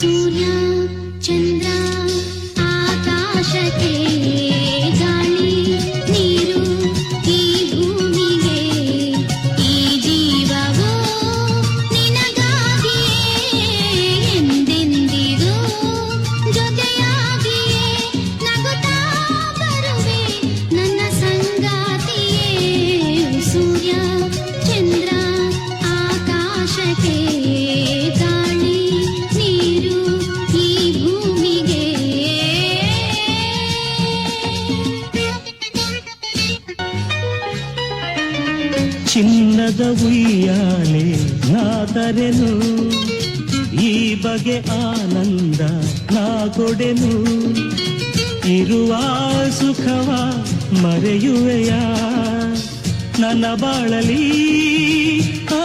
ಸೂರ್ಯ ಚಂದ್ರ ಆಕಾಶಕ್ಕೆ ಗಾಳಿ ನೀರು ಈ ಭೂಮಿಗೆ ಈ ಜೀವವು ನಿನಗಾಗಿಯೇ ಎಂದೆಂದಿಗೂ ಜೊತೆಯಾಗಿಯೇ ನಗುತ್ತಾ ಬರುವೆ ನನ್ನ ಸಂಗಾತಿಯೇ. ಸೂರ್ಯ ಚಂದ್ರ ಆಕಾಶಕ್ಕೆ ಗಾಳಿ ನೀರು ಈ ಭೂಮಿಗೆ. ಚಿನ್ನದ ಉಯ್ಯಾಲೆ ನಾದರೆನು ಈ ಬಗೆ ಆನಂದ ನಾ ಕೊಡೆನು. ಇರುವ ಸುಖವ ಮರೆಯುವೆಯ ನನ್ನ ಬಾಳಲಿ ಆ